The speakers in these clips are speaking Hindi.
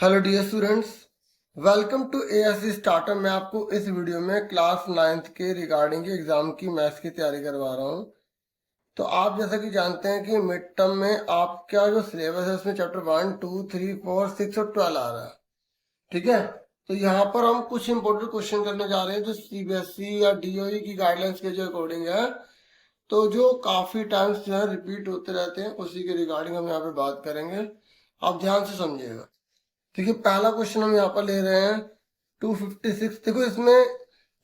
Hello dear students, welcome to ASC starter. मैं आपको इस वीडियो में क्लास 9th के रिगार्डिंग एग्जाम की मैथ्स की तैयारी करवा रहा हूँ। तो आप जैसा कि जानते हैं कि मिड टर्म में आपका जो सिलेबस है उसमें चैप्टर 1, 2, 3, 4, 6 और 12 आ रहा है। ठीक है, तो यहाँ पर हम कुछ इंपॉर्टेंट क्वेश्चन करने जा रहे हैं जो सीबीएसई या डीओई की गाइडलाइंस के जो अकॉर्डिंग है, तो जो काफी टाइम्स जो है रिपीट होते रहते हैं, उसी के रिगार्डिंग हम यहाँ पे बात करेंगे। आप ध्यान से समझिएगा। देखिए, पहला क्वेश्चन हम यहाँ पर ले रहे हैं 256। देखो, इसमें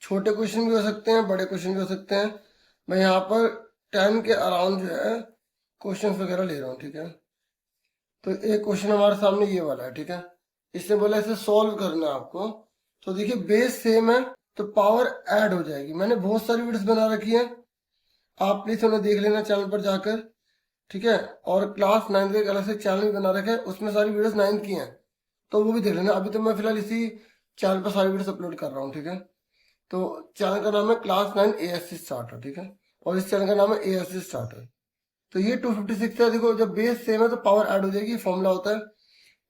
छोटे क्वेश्चन भी हो सकते हैं, बड़े क्वेश्चन भी हो सकते हैं। मैं यहाँ पर 10 के अराउंड जो है क्वेश्चन वगैरह ले रहा हूँ। ठीक है, तो एक क्वेश्चन हमारे सामने ये वाला है। ठीक है, इससे बोला इसे सॉल्व करना है आपको। तो देखिए, बेस सेम है तो पावर ऐड हो जाएगी। मैंने बहुत सारी वीडियोस बना रखी है, आप प्लीज उन्हें देख लेना चैनल पर जाकर। ठीक है, और क्लास 9 का एक अलग से चैनल भी बना रखा है, उसमें सारी वीडियोस 9 की हैं, तो वो भी देख लेना। अभी तो मैं फिलहाल इसी चैनल पर सारी वीडियोस अपलोड कर रहा हूँ। ठीक है, तो चैनल का नाम है क्लास 9 एएससी स्टार्टर। ठीक है, और इस चैनल का नाम है एएससी स्टार्टर। तो ये 256 है। देखो, जब बेस सेम है तो पावर ऐड हो जाएगी। फॉर्मूला होता है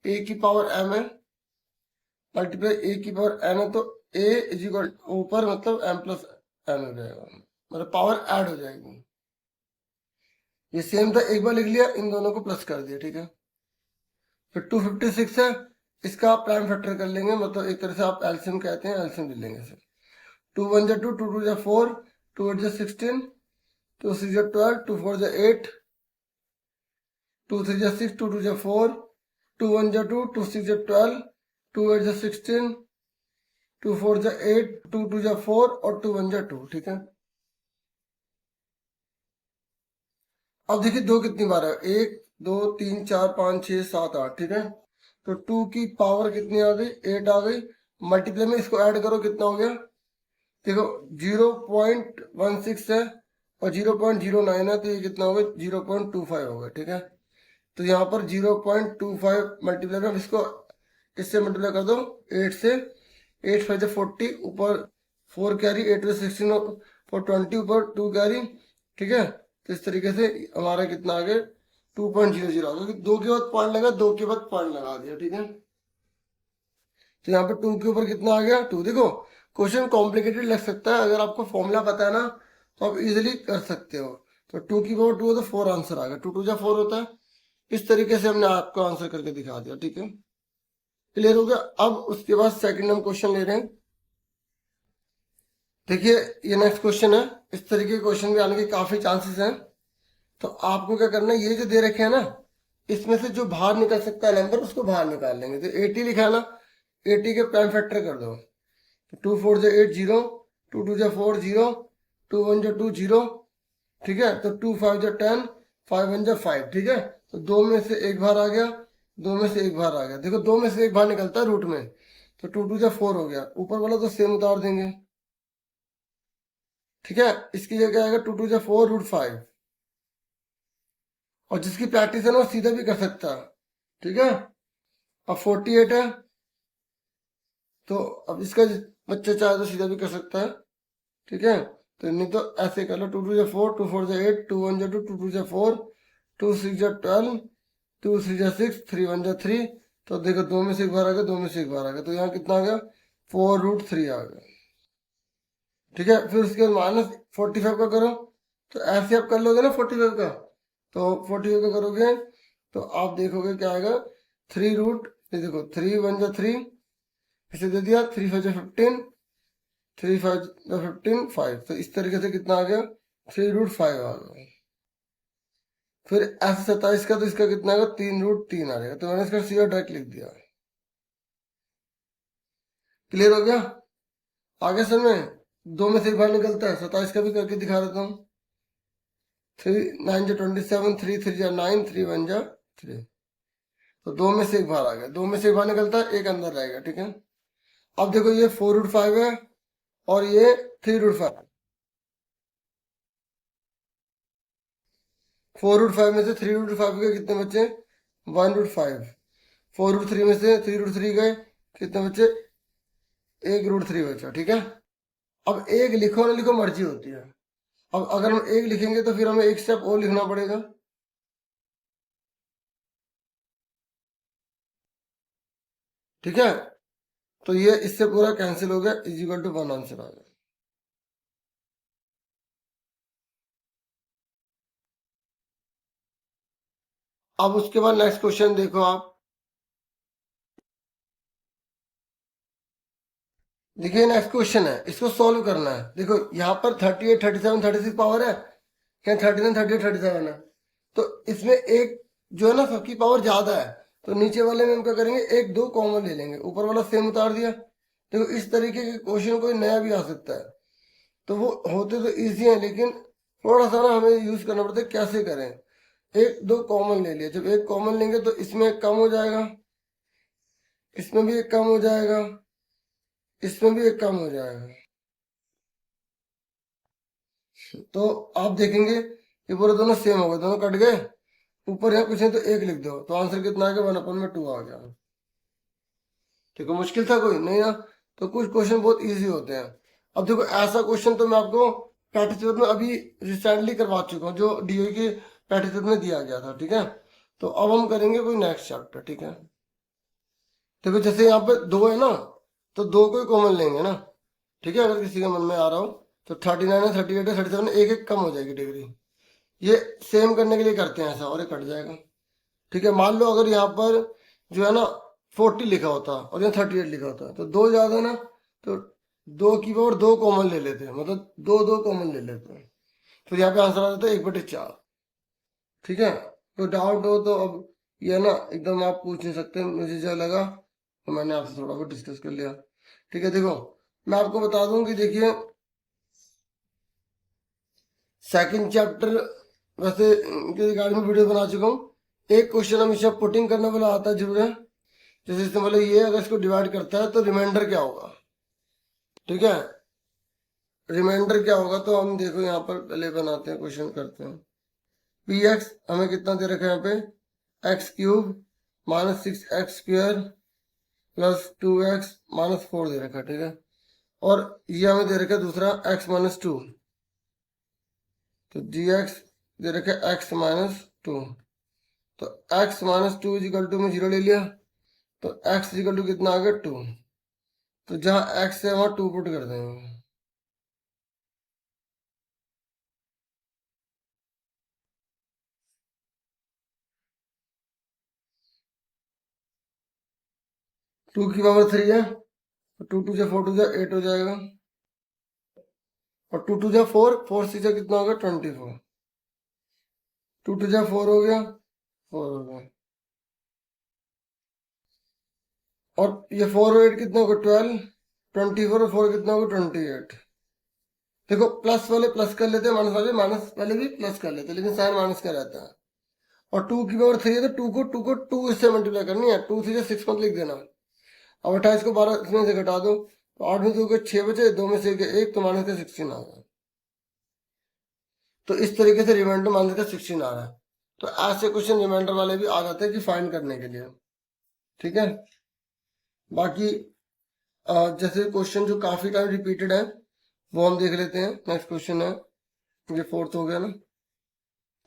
ए की पावर एम है मल्टीप्लाई ए की पावर एन है, तो ए इज इक्वल ऊपर मतलब एम प्लस एन हो जाएगा, मतलब पावर ऐड हो जाएगी। ये सेम था, एक बार लिख लिया, इन दोनों को प्लस कर दिया। ठीक है, फिर 256 है, इसका आप प्राइम फैक्टर कर लेंगे, मतलब एक तरह से आप एलसीएम कहते हैं, एलसीएम ले लेंगे इसे। 2 1 जा 2, 2 2 जा 4, 2 8 जा 16, 2 6 जा 12, 2 4 जा 8, 2 3 जा 6, 2 2 जा 4, 2 1 जा 2, 2 6 जा 12, 2 8 जा 16, 2 4 जा 8, 2 2 जा 4 और 2 1 जा 2। ठीक है, अब देखिए दो कितनी बार है, 1 2 3 4 5 6 7 8। ठीक है, तो 2 की पावर कितनी आ गई, 8 आ गई। मल्टीप्लाई में इसको ऐड करो, कितना हो गया, देखो 0.16 है और 0.09 है, तो ये कितना होगा, 0.25 होगा। ठीक है, तो यहाँ पर 0.25 मल्टीप्लाई में इसको इससे मल्टीप्लाई कर दो 8 से। 8 5 40, ऊपर 4 कैरी, 8 में 16 4 20, ऊपर 2 कैरी। ठीक है, तो इस तरीके से हमारा कितना आ गया, 2.00 आ गया। दो के बाद पॉइंट लगा, दो के बाद पॉइंट लगा दिया। ठीक है, तो यहाँ पे 2 के ऊपर कितना आ गया, 2। देखो, क्वेश्चन कॉम्प्लिकेटेड लग सकता है, अगर आपको फॉर्मूला पता है ना तो आप इजिली कर सकते हो। तो 2 की पावर 2 है तो 4 आंसर आ गया। 2 2 जा 4 होता है। इस तरीके से हमने आपको आंसर करके दिखा दिया। ठीक है, क्लियर हो गया। अब उसके बाद सेकंड हम क्वेश्चन ले रहे हैं। देखिए, ये नेक्स्ट क्वेश्चन है। इस तरीके के क्वेश्चन भी आने के काफी चांसेस हैं। तो आपको क्या करना है, ये जो दे रखे हैं ना, इसमें से जो बाहर निकल सकता है नंबर उसको बाहर निकाल लेंगे। तो 80 लिखा है ना, 80 के प्राइम फैक्टर कर दो। 2 4 जा 8 0, 2 2 जा 4 0, 2 1 जा 2 0। ठीक है, तो 2 5 जा 10, 5 1 जा 5। ठीक है, तो दो में से एक बाहर आ गया, दो में से एक बाहर आ गया। देखो, दो में से एक बाहर निकलता है रूट में, तो 2 2 जा 4 हो गया। ऊपर वाला तो सेम उतार देंगे। ठीक है, इसकी जगह आएगा 2 2 जा 4 रूट 5। और जिसकी प्रैक्टिस है ना वो सीधा भी कर सकता है। ठीक है, अब 48 है, तो अब इसका बच्चा चाहे तो सीधा भी कर सकता है। ठीक है, तो नहीं तो ऐसे कर लो, 2 2 जा 4, 2 4 जा 8, 2 1 जा 2, 2 2 जा 4, 2 6 जा 12, 2 3 जा 6, 3 1 जा 3। तो देखो, दो में से एक बार आ गया, दो में से एक बार आ गया, तो यहाँ कितना आ गया, 4 रूट 3 आ गया। ठीक है, फिर उसके बाद -45 का करो। तो ऐसे आप कर लोगे ना 45 का, तो 45 का करोगे तो आप देखोगे क्या आएगा, 3 रूट, देखो 3 1 जा 3, इसे दे दिया, 3 5 जा 15, 3 5 जा 15 5। तो इस तरीके से कितना आ गया, 3 रूट 5 आ गया। फिर ऐसे 27 का, तो इसका कितना आएगा, 3 रूट 3 आ जाएगा। तो मैंने इसका सीधा डायरेक्ट लिख दिया। क्लियर हो गया, आगे समय दो में से एक बार निकलता है। 27 का भी करके दिखा देता हूँ। 3 9 जा 27, 3 3 जा 9, 3 1 जा 3। तो दो में से एक बाहर आ गया, दो में से एक बाहर निकलता है, एक अंदर रहेगा। ठीक है, अब देखो, ये 4 रूट 5 है और ये 3 रूट 5। 4 रूट 5 में से 3 रूट 5 गए, कितने बचे, 1 रूट 5। 4 रूट 3 में से 3 रूट 3 गए, कितने बचे, 1 रूट 3 बचा। ठीक है, अब एक लिखो ना लिखो मर्जी होती है। अब अगर हम एक लिखेंगे तो फिर हमें एक स्टेप और लिखना पड़ेगा। ठीक है, तो ये इससे पूरा कैंसिल हो गया, इज इक्वल टू 1 आंसर आ गया। अब उसके बाद नेक्स्ट क्वेश्चन देखो आप। देखिए नेक्स्ट क्वेश्चन है, इसको सॉल्व करना है। देखो यहाँ पर 38, 37, 36 पावर है, यहाँ 39, 38, 37 है। तो इसमें एक जो है ना सबकी पावर ज्यादा है, तो नीचे वाले में हम क्या करेंगे, एक दो कॉमन ले लेंगे, ऊपर वाला सेम उतार दिया। देखो इस तरीके के क्वेश्चन कोई नया भी आ सकता है, तो वो होते तो इजी है, लेकिन थोड़ा सा ना हमें यूज करना पड़ता है, कैसे करें। एक दो कॉमन ले लिया, जब एक कॉमन लेंगे तो इसमें एक कम हो जाएगा, इसमें भी एक कम हो जाएगा, इसमें भी एक कम हो जाएगा। तो आप देखेंगे ये पूरे दोनों सेम हो गए, दोनों कट गए। ऊपर यहाँ कुछ नहीं तो एक लिख दो, तो आंसर कितना आ गया, 1/2 आ गया। ठीक है, मुश्किल था कोई नहीं ना, तो कुछ क्वेश्चन बहुत इजी होते हैं। अब देखो ऐसा क्वेश्चन तो मैं आपको प्रैक्टिस पेपर में अभी रिसेंटली करवा चुका हूँ, जो डीओ के प्रैक्टिस पेपर में दिया गया था। ठीक है, तो अब हम करेंगे कोई नेक्स्ट चैप्टर। ठीक है, देखो जैसे यहाँ पे दो है ना, तो दो को कॉमन लेंगे ना। ठीक है, अगर किसी के मन में आ रहा हो तो 39 है, 38 है, 37 एक एक कम हो जाएगी डिग्री। ये सेम करने के लिए करते हैं ऐसा, और ये कट जाएगा। ठीक है, मान लो अगर यहाँ पर जो है ना 40 लिखा होता और यहाँ 38 लिखा होता, तो दो ज्यादा ना, तो दो की पावर दो कॉमन ले लेते हैं, मतलब दो दो कॉमन ले लेते हैं, फिर यहाँ पे आंसर आ जाता है 1/4। ठीक है, तो डाउट हो तो अब ये ना एकदम आप पूछ नहीं सकते, मुझे जो लगा तो मैंने आपसे थोड़ा बहुत डिस्कस कर लिया। ठीक है, देखो मैं आपको बता दूं कि देखिए सेकंड चैप्टर वैसे के रिगार्डिंग में वीडियो बना चुका हूँ। एक क्वेश्चन हमेशा पुटिंग करने वाला आता है जरूर है, जैसे इसमें मतलब ये अगर इसको डिवाइड करता है तो रिमाइंडर क्या होगा। ठीक है, रिमाइंडर क्या होगा, तो हम देखो यहाँ पर पहले बनाते हैं, क्वेश्चन करते हैं। पी एक्स हमें कितना दे रखा है यहाँ पे, x³ -6x² +2x-4 दे रखा है। ठीक है, और ये हमें दे रखा है दूसरा x-2, तो gx दे रखा है x-2, तो x-2 इजिकल टू में 0 ले लिया, तो x इजिकल टू कितना आ गया 2, तो जहाँ x है वहां 2 पुट कर देंगे। टू की पावर 3 है, तो 2 2 जा 4 2 जा 8 हो जाएगा, और 2 2 जा 4, 4 6 जा कितना होगा 24, 2 2 जा 4 हो गया, 4 हो गया, और ये 4 और 8 कितना होगा 12, 24 और 4 कितना होगा 28। देखो प्लस वाले प्लस कर लेते हैं, माइनस वाले माइनस वाले भी प्लस कर लेते हैं, लेकिन साइन माइनस का रहता है। और 2 की पावर 3 है, तो 2 को 2 इससे मल्टीप्लाई करनी है, 2 3 6 मत लिख देना। अब 28 को 12 इसमें से घटा दो, तो 8 में से 2 के 6 बचे, 2 में से 1 तो माइनस का 16 आ गया। तो इस तरीके से रिमाइंडर माइनस का 16 आ रहा है। तो ऐसे क्वेश्चन रिमाइंडर वाले भी आ जाते हैं कि फाइंड करने के लिए। ठीक है, बाकी जैसे क्वेश्चन जो काफी टाइम रिपीटेड है वो हम देख लेते हैं। नेक्स्ट क्वेश्चन है, ये फोर्थ हो गया ना,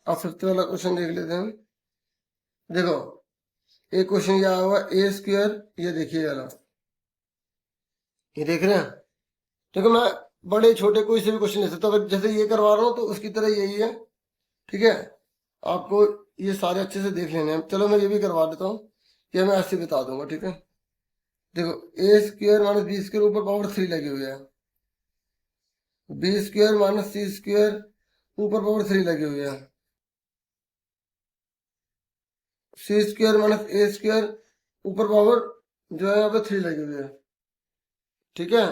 अब फिफ्थ वाला क्वेश्चन देख लेते हैं। देखो एक क्वेश्चन ये आया हुआ a², ये देखिए जरा, ये देख रहे हैं। देखो मैं बड़े छोटे कोई से भी क्वेश्चन ले सकता हूँ, अगर जैसे ये करवा रहा हूँ तो उसकी तरह यही है। ठीक है, आपको ये सारे अच्छे से देख लेने हैं। चलो मैं ये भी करवा देता हूँ, ये मैं ऐसे बता दूंगा। ठीक है, देखो a² - b² ऊपर पावर 3 लगी हुई है, b² - c² ऊपर पावर 3 लगी हुई है, c² - a² ऊपर पावर जो है यहाँ पे 3 लगी हुई है। ठीक है,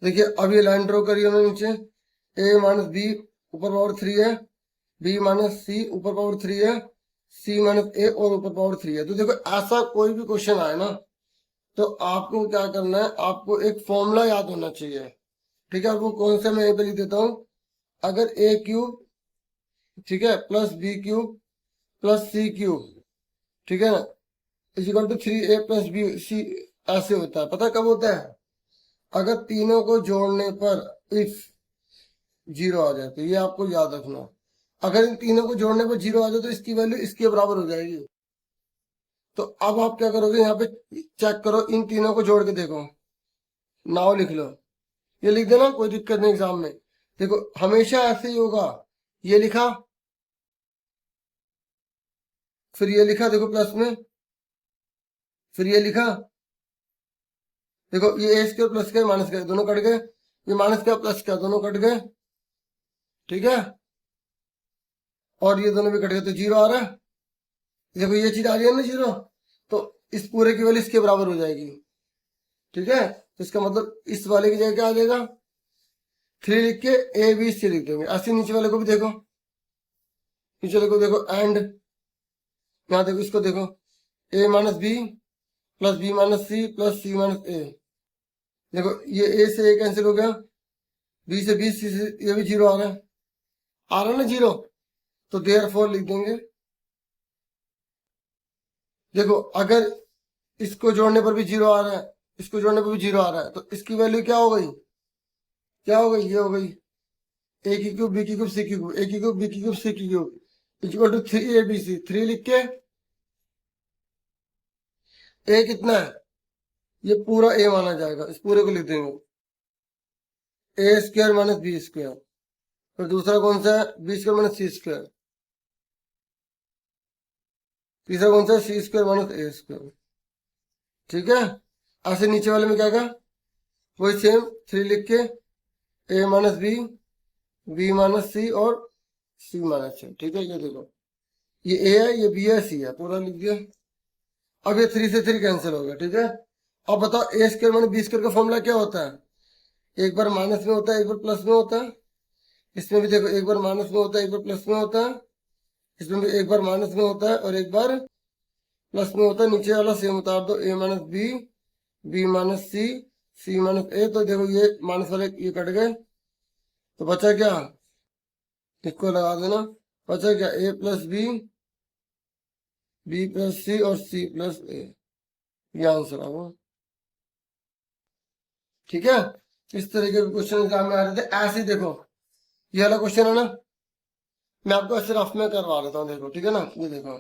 देखिए अब ये लाइन ड्रॉ करिए हमने नीचे, a - b ऊपर पावर 3 है, b - c ऊपर पावर 3 है, c - a और ऊपर पावर 3 है। तो देखो ऐसा कोई भी क्वेश्चन आए ना, तो आपको क्या करना है, आपको एक फॉर्मूला याद होना चाहिए। ठीक है, वो कौन सा मैं यहीं पे लिख देता हूँ, अगर a³ ठीक है +b³ +c³ ठीक है ना is equal to 3a + b c, ऐसे होता है। पता कब होता है, अगर तीनों को जोड़ने पर इफ 0 आ जाए, तो ये आपको याद रखना। अगर इन तीनों को जोड़ने पर 0 आ जाए तो इसकी वैल्यू इसके बराबर हो जाएगी। तो अब आप क्या करोगे, यहाँ पे चेक करो, इन तीनों को जोड़ के देखो, नाव लिख लो, ये लिख देना, कोई दिक्कत नहीं एग्जाम में। देखो हमेशा ऐसे ही होगा, ये लिखा, फिर ये लिखा, देखो प्लस में, फिर ये लिखा, देखो ये ए स्क्वायर प्लस का माइनस का दोनों कट गए, ये माइनस का प्लस का दोनों कट गए, ठीक है, और ये दोनों भी कट गए तो जीरो आ रहा है। देखो ये चीज आ रही है ना जीरो, तो इस पूरे की वैल्यू इसके बराबर हो जाएगी, ठीक है। तो इसका मतलब इस वाले की जगह क्या आ जाएगा, 3 लिख के ए बी सी लिख देंगे। ऐसे नीचे वाले को भी देखो, नीचे वाले को देखो, एंड यहाँ देखो, इसको देखो, A minus B plus B minus C plus C minus A. देखो ये ए से ए कैंसिल हो गया, बी से बी, सी से ये भी जीरो आ रहा है ना जीरो, तो देयरफॉर लिख देंगे। देखो अगर इसको जोड़ने पर भी जीरो आ रहा है, इसको जोड़ने पर भी जीरो आ रहा है, तो इसकी वैल्यू क्या हो गई, क्या हो गई, ये हो गई ए की क्यूब बी की क्यूब सी की क्यूब, ए की क्यूब बी की क्यूब सी की क्यूब इक्वल टू 3 ABC। 3 लिख के ए कितना है, ये पूरा ए माना जाएगा, इस पूरे को लिख देंगे, ए स्क्वायर माइनस बी स्क्वायर। फिर दूसरा कौन सा है, बी स्क्वायर माइनस सी स्क्वायर। तीसरा कौन सा है, सी स्क्वायर माइनस ए स्क्वायर, ठीक है। ऐसे नीचे वाले में क्या का, वही सेम 3 लिख के ए माइनस बी माइनस सी और सी माइनस सी, ठीक है। ये देखो, ये ए है, ये बी है, सी है, पूरा लिख दिया। अब ये 3 से 3 कैंसिल हो गया, ठीक है। अब बताओ ए स्क्वायर माइनस बी स्क्वायर का फॉर्मूला क्या होता है, एक बार माइनस में होता है, एक बार प्लस में होता है। इसमें भी देखो, एक बार माइनस में होता है, एक बार प्लस में होता है। इसमें भी एक बार माइनस में होता है और एक बार प्लस में होता है। नीचे वाला सेम उतार दो, ए माइनस बी माइनस सी माइनस ए। तो देखो ये माइनस वाले ये कट गए, तो बचा क्या, इसको लगा देना, बचा क्या, ए प्लस बी प्लस सी और सी प्लस ए, ये आंसर होगा, ठीक है। इस तरीके के क्वेश्चन एग्जाम में आ रहे थे। ऐसे ही देखो, ये वाला क्वेश्चन है ना, मैं आपको ऐसे रफ में करवा देता हूँ, देखो, ठीक है ना। ये देखो,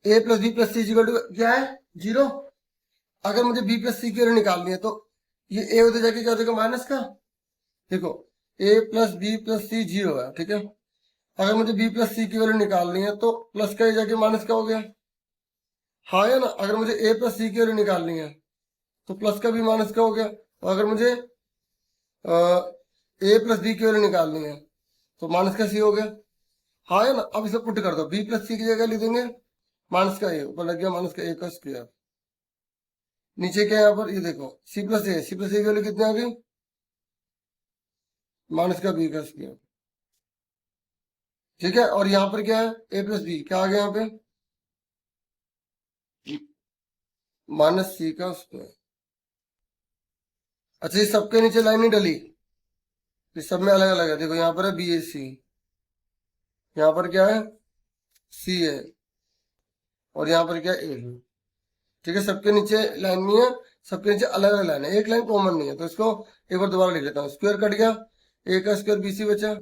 ए प्लस सी इक्वल टू क्या है, जीरो। अगर मुझे बी प्लस सी की वैल्यू निकालनी है, तो ये ए उधर जाके क्या हो जाएगा, माइनस का। देखो ए प्लस सी जीरो है, ठीक है। अगर मुझे बी प्लस सी की वैल्यू निकालनी है, तो प्लस का ही जाके माइनस का हो गया, हाँ या ना। अगर मुझे ए प्लस सी की वैल्यू निकालनी है, तो प्लस का भी माइनस का हो गया। और अगर मुझे ए प्लस बी की वैल्यू निकालनी है, तो माइनस का सी हो गया, हाँ या ना। अब इसे पुट कर दो, बी प्लस सी की जगह लिख देंगे माइनस का ए, ऊपर लग गया माइनस का ए का स्क्वायर। नीचे क्या है, यहाँ पर ये देखो, सी प्लस ए की वैल्यू कितनी आ गई, माइनस का बी का स्क्वायर, ठीक है। और यहाँ पर क्या है, ए प्लस बी क्या आ गया, यहाँ पे माइनस सी का स्क्वायर। अच्छा, ये सबके नीचे लाइन नहीं डली, ये सब में अलग अलग है। देखो यहाँ पर है बी ए सी, यहाँ पर क्या है, सी है, और यहाँ पर क्या है, ए है, ठीक है। सबके नीचे लाइन नहीं है, सबके नीचे अलग अलग लाइन है, एक लाइन कॉमन नहीं है। तो इसको एक बार दोबारा लिख लेता हूँ, स्क्वायर कट गया, ए का स्क्वायर बी सी बचा,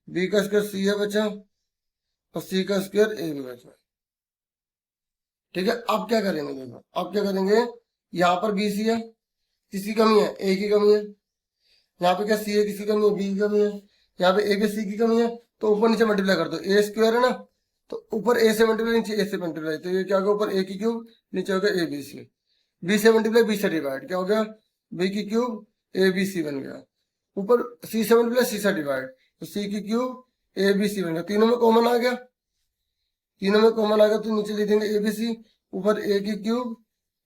बी का स्क्वायर सी है बचा, और सी का स्क्वायर ए भी बचा, ठीक है। अब क्या करेंगे, देखो अब क्या करेंगे, यहाँ पर बी सी है, किसकी कमी है, ए की कमी है। यहाँ पे क्या, सी है, किसकी कमी है, बी की कमी है। यहाँ पे ए बी सी की कमी है, तो ऊपर नीचे मल्टीप्लाई कर दो, ए स्क्वायर है ना, तो ऊपर ए से मल्टीप्लाई, नीचे ए से मल्टीप्लाई, तो ये क्या होगा, ऊपर ए की क्यूब, नीचे होगा ए बी सी। बी से मल्टीप्लाई, बी से डिवाइड, क्या हो गया, बी की क्यूब ए बी सी बन गया। ऊपर सी से मल्टीप्लाई, सी से डिवाइड, तो सी की क्यूब ए बी सी बन गया। तीनों में कॉमन आ गया, तीनों में कॉमन आ गया, तो नीचे लिख देंगे ए बी सी, ऊपर ए की क्यूब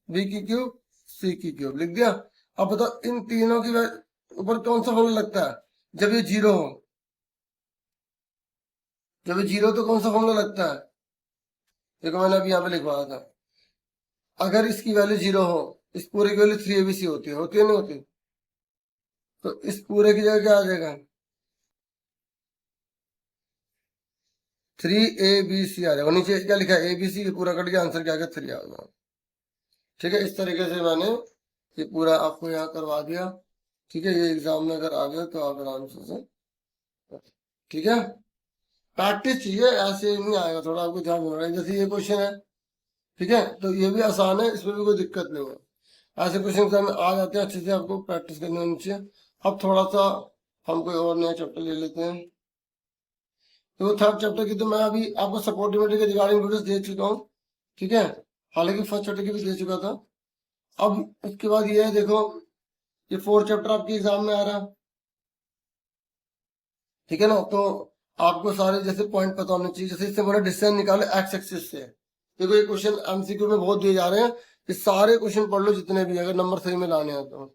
बी की क्यूब सी की क्यूब, लिख दिया। अब बताओ इन तीनों की ऊपर कौन सा फॉर्मूला लगता है, जब ये जीरो हो, जब ये जीरो तो कौन सा फॉर्मूला लगता है, देखो मैंने अभी यहाँ पे लिखवाया था। अगर इसकी वैल्यू जीरो हो, इस पूरे की वैल्यू 3 ABC होती है नहीं होती, तो इस पूरे की जगह क्या आ जाएगा, 3ABC आ जाएगा। नीचे क्या लिखा है, ABC, पूरा कट गया, आंसर क्या आ गया, 3 आ गया, ठीक है। इस तरीके से मैंने ये पूरा आपको यहाँ करवा दिया, ठीक है। ये एग्जाम में अगर आ गया तो आप आराम से, ठीक है। प्रैक्टिस चाहिए, ऐसे नहीं आएगा, थोड़ा आपको ध्यान देना है। जैसे ये क्वेश्चन है, ठीक है, तो ये भी आसान है, इसमें भी कोई दिक्कत नहीं है। ऐसे क्वेश्चन एग्जाम में आ जाते हैं, अच्छे से आपको प्रैक्टिस करनी होनी चाहिए। अब थोड़ा सा हम कोई और नया चैप्टर ले लेते हैं। तो थर्ड चैप्टर की तो मैं अभी आपको सपोर्टिव के रिगार्डिंग वीडियोस दे चुका हूँ, ठीक है, हालांकि फर्स्ट चैप्टर की भी दे चुका था। अब उसके बाद ये है, देखो ये फोर्थ चैप्टर आपके एग्जाम में आ रहा है, ठीक है ना। तो आपको सारे जैसे पॉइंट पता होने चाहिए, जैसे इससे बोला डिस्टेंस निकालो एक्स एक्सिस से। देखो ये क्वेश्चन एमसीक्यू में बहुत दिए जा रहे हैं, ये सारे क्वेश्चन पढ़ लो जितने भी, अगर नंबर सही में लाने हैं तो।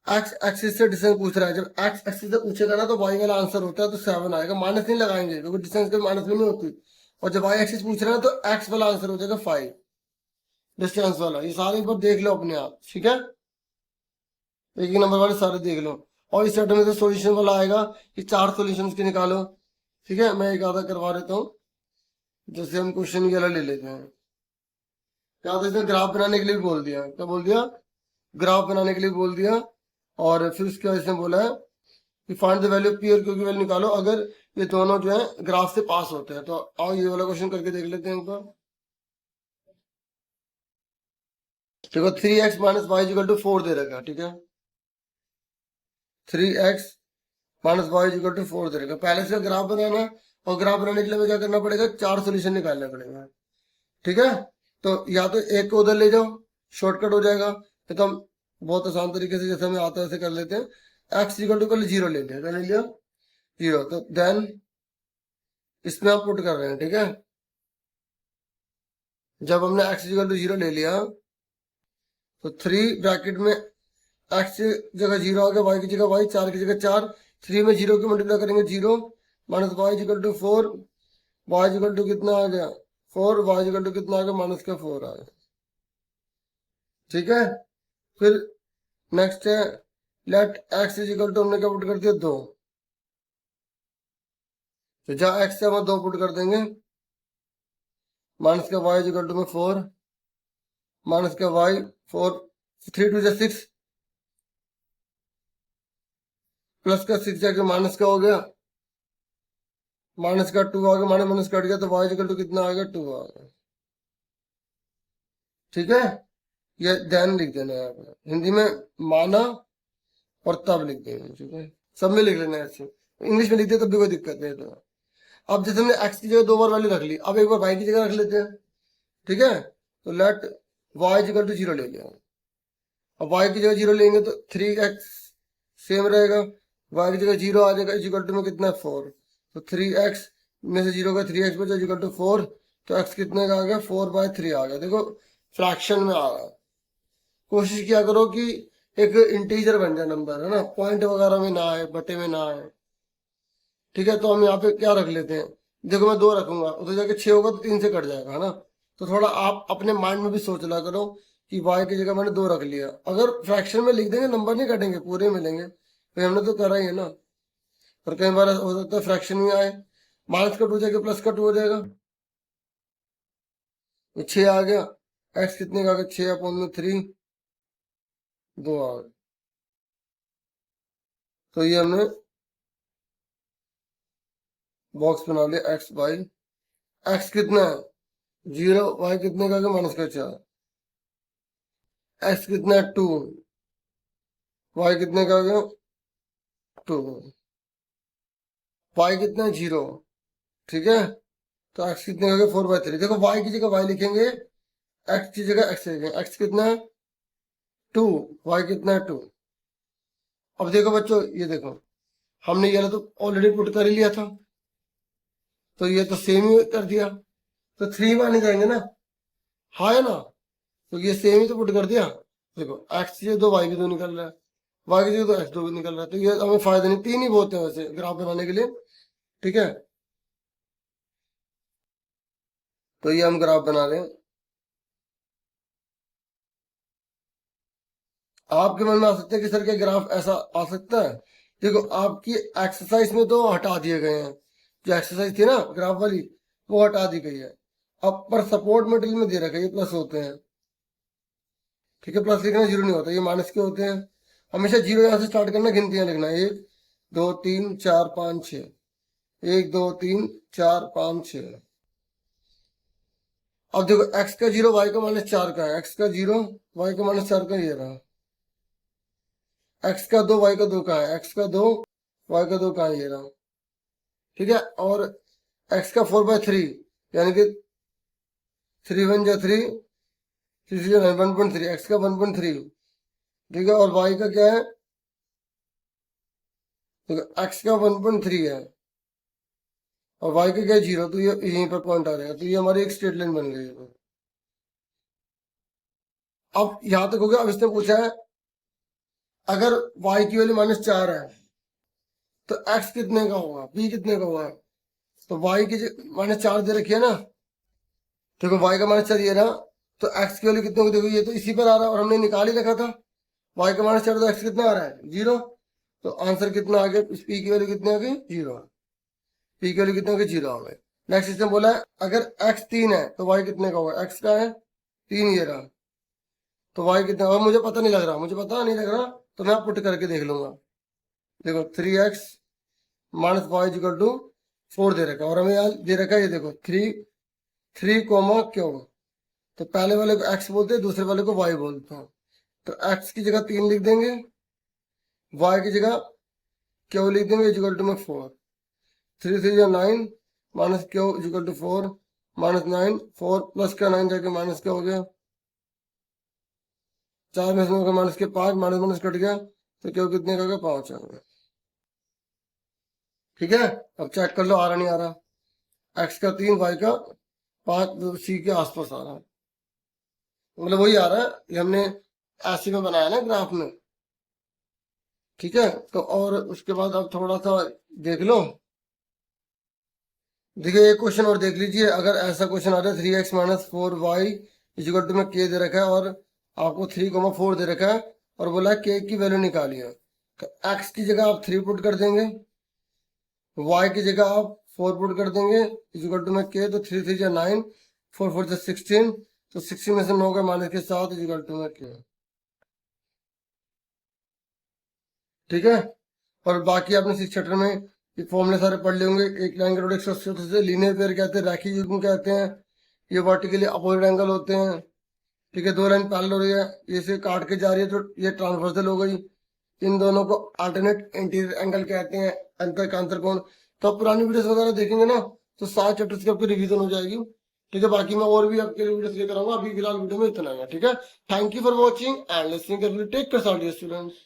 एक्स एक्सिस से डिस्टेंस पूछ रहा है, जब एक्स एक्सिस से पूछेगा ना तो वाई वाला आंसर होता है तो 7 आएगा, माइनस नहीं लगाएंगे क्योंकि डिस्टेंस के माइनस में नहीं होती। और जब वाई एक्सिस पूछ रहा है तो एक्स वाला आंसर हो जाएगा 5, डिस्टेंस वाला। ये सारे एक बार देख लो अपने आप, ठीक है, एक ही नंबर वाले सारे देख लो। और इस चैप्टर में तो सॉल्यूशन वाला आएगा कि 4 सॉल्यूशंस के निकालो, ठीक है। मैं एक आधा करवा देता हूँ, जैसे हम क्वेश्चन ये वाला ले लेते हैं। क्या तो इसने ग्राफ बनाने के लिए भी बोल दिया, क्या बोल दिया, ग्राफ बनाने के लिए बोल दिया। और फिर उसके बाद इसने बोला है कि फाइंड द वैल्यू पी और क्यू की वैल्यू निकालो अगर ये दोनों जो है ग्राफ से पास होते हैं। तो आओ ये वाला क्वेश्चन करके देख लेते हैं एक बार। देखो 3x minus y equal to 4 दे रखा है, ठीक है, 3x minus y equal to 4 दे रखा। पहले से ग्राफ बनाना है, और ग्राफ बनाने के लिए हमें क्या करना पड़ेगा, 4 सोल्यूशन निकालना पड़ेगा, ठीक है। तो या तो एक को उधर ले जाओ, शॉर्टकट हो जाएगा, नहीं तो हम बहुत आसान तरीके से जैसे हमें आता है ऐसे कर लेते हैं। एक्स इक्वल टू पहले 0 ले लिया, क्या ले लिया, 0। तो देन इसमें हम पुट कर रहे हैं, ठीक है। जब हमने एक्स इक्वल टू 0 ले लिया तो 3 ब्रैकेट में एक्स की जगह 0 आ गया, वाई की जगह वाई, 4 की जगह 4, 3 में 0 की मल्टीप्लाई करेंगे 0, minus y equal to 4, y equal to कितना आ गया 4, वाई इक्वल टू कितना आ गया माइनस का 4 आ गया, ठीक है। फिर नेक्स्ट है let x is equal to, हमने क्या पुट कर दिया 2, तो जहाँ एक्स है वहां 2 पुट कर देंगे, माइनस का वाई इज इक्वल टू में 4, माइनस का वाई 4, 3 टू 6, प्लस का 6 जाके माइनस का हो गया, माइनस का 2 आ गया, माइनस माइनस कट गया तो वाई इक्वल टू कितना आ गया 2 आ गया, ठीक है। ये ध्यान लिख देना है आपने, हिंदी में माना और तब लिख देना, ठीक है, सब में लिख लेना है ऐसे। इंग्लिश में लिखते तब भी कोई दिक्कत नहीं है। तो अब जैसे हमने एक्स की जगह 2 बार वैल्यू रख ली, अब एक बार वाई की जगह रख लेते हैं, ठीक है। तो लेट वाई इक्वल टू 0 ले लिया, अब वाई की जगह 0 लेंगे तो 3x सेम रहेगा, वाई की जगह 0 आ जाएगा, इक्वल टू में कितना है 4, तो 3x में से 0 का 3x बचा इक्वल टू 4, तो x कितने का आ गया 4/3 आ गया। देखो फ्रैक्शन में आ रहा है, कोशिश किया करो कि एक इंटीजर बन जाए नंबर, है ना, पॉइंट वगैरह में ना आए, बटे में ना आए, ठीक है। तो हम यहाँ पे क्या रख लेते हैं, देखो मैं 2 रखूंगा, उधर जाके 6 होगा तो 3 से कट जाएगा, है ना। तो थोड़ा आप अपने माइंड में भी सोच ला करो कि y की जगह मैंने 2 रख लिया, अगर फ्रैक्शन में लिख देंगे नंबर नहीं कटेंगे, पूरे मिलेंगे, तो हमने तो करा ही है ना। और कई बार हो सकता है फ्रैक्शन में आए, माइनस का 2 जाके प्लस का 2 हो जाएगा, तो 6 आ गया, x कितने का आ गया 6/3, 2 आ गया। तो ये हमने बॉक्स बना लिया, एक्स बाई एक्स कितना है 0, वाई कितने का आ गया माइनस का 4, एक्स कितना है 2, वाई कितने का आ गया 2, वाई कितना है 0, ठीक है। तो एक्स कितने का आ गया 4/3। देखो वाई की जगह वाई लिखेंगे, एक्स की जगह एक्स लिखेंगे, एक्स कितना है 2, वाई कितना है 2। अब देखो बच्चों, ये देखो हमने ये तो ऑलरेडी पुट कर ही लिया था, तो ये तो सेम ही कर दिया, तो 3 माने जाएंगे ना, हाँ है ना, तो ये सेम ही तो पुट कर दिया। देखो एक्स की जगह 2, वाई की 2 निकल रहा है, वाई की जगह तो एक्स 2 भी निकल रहा है, तो ये हमें फायदा नहीं, 3 ही बहुत है वैसे ग्राफ बनाने के लिए, ठीक है। तो ये हम ग्राफ बना रहे हैं, आपके मन में आ सकता है कि सर क्या ग्राफ ऐसा आ सकता है। देखो आपकी एक्सरसाइज में तो हटा दिए गए हैं, जो एक्सरसाइज थी ना ग्राफ वाली वो हटा दी गई है, अब पर सपोर्ट मटेरियल में दे रखा है ये प्लस होते हैं, ठीक है, प्लस लिखना 0 नहीं होता, ये माइनस के होते हैं। हमेशा 0 यहाँ से स्टार्ट करना, गिनतियां लिखना 1 2 3 4 5 6, 1 2 3 4 5 6, अब देखो x का 0 y का -4 का है, x का 0 y का -4 का ये रहा, x का 2 y का 2 का है, x का 2 y का 2 का है ये रहा, ठीक है। और x का 4/3 यानी कि 3 1 जा 3 3 1.3, x का 1.3, ठीक है। और y का क्या है, तो x का 1.3 है और y का क्या है 0, तो ये यहीं पर पॉइंट आ जाएगा, तो ये हमारी एक स्ट्रेट लाइन बन गई है। अब यहां तक हो गया। अब इसने पूछा है अगर y की वैल्यू -4 है तो x कितने का होगा, b कितने का होगा। तो y की -4 दे रखी है ना, देखो y का -4 ये रहा, तो x की वैल्यू कितने होगी, देखो ये तो इसी पर आ रहा है और हमने निकाल ही रखा था y का -4, तो x कितना आ रहा है 0, तो आंसर कितना आ गया, इस p की वैल्यू कितनी आ गई 0, p की वैल्यू कितनी हो गई 0 आ गई। नेक्स्ट इसने बोला है अगर x 3 है तो y कितने का होगा, x का है 3 ये रहा, तो y कितना होगा, मुझे पता नहीं लग रहा, मुझे पता नहीं लग रहा, तो मैं पुट करके देख लूंगा। देखो 3x - y इक्वल टू 4 दे रखा है और हमें यहाँ दे रखा है ये देखो 3 कोमा क्यों, तो पहले वाले को x बोलते हैं, दूसरे वाले को y बोलते हैं, तो x की जगह 3 लिख देंगे, y की जगह क्यों लिख देंगे इक्वल टू में 4, 3 3 या 9 माइनस क्यों इक्वल टू 4 -9, 4 प्लस का 9 जाके माइनस क्या हो गया, 4 में से माइनस के 5, माइनस माइनस कट गया, तो क्यों कितने का हो गया 5 आ गया, ठीक है। अब चेक कर लो आ रहा नहीं आ रहा, x का 3 y का 5 c के आसपास आ रहा है, मतलब वही आ रहा है, ये हमने ऐसे में बनाया ना ग्राफ में, ठीक है। तो और उसके बाद अब थोड़ा सा देख लो, देखिए एक क्वेश्चन और देख लीजिए। अगर ऐसा क्वेश्चन आ रहा है 3x - 4y इक्वल टू में k दे रखा है और आपको 3,4 दे रखा है और बोला है k की वैल्यू निकाली है, तो x की जगह आप 3 पुट कर देंगे, y की जगह आप 4 पुट कर देंगे इक्वल टू में k, तो 3 3 9, 4 4 16, तो 16 में से 9 का माइनस के 7 इक्वल टू में k, ठीक है। और बाकी आपने 6 चैप्टर में ये फॉर्मूले सारे पढ़ लिए होंगे। एक लाइन का रोड 180 से लीनियर पेयर कहते हैं, रैखिक युग्म कहते हैं, ये वर्टिकली अपोजिट एंगल होते हैं, ठीक है। दो लाइन पैरेलल हो रही है, ये से काट के जा रही है तो ये ट्रांसवर्सल हो गई, इन दोनों को अल्टरनेट इंटीरियर एंगल कहते हैं, अंतर का अंतर कोण। तो आप पुरानी वीडियोस वगैरह देखेंगे ना तो 7 चैप्टर्स की आपकी रिवीजन हो जाएगी, ठीक है। बाकी मैं और भी आपके वीडियोस लेकर आऊंगा, अभी फिलहाल वीडियो में इतना है, ठीक है। Thank you for watching and listening, take care students.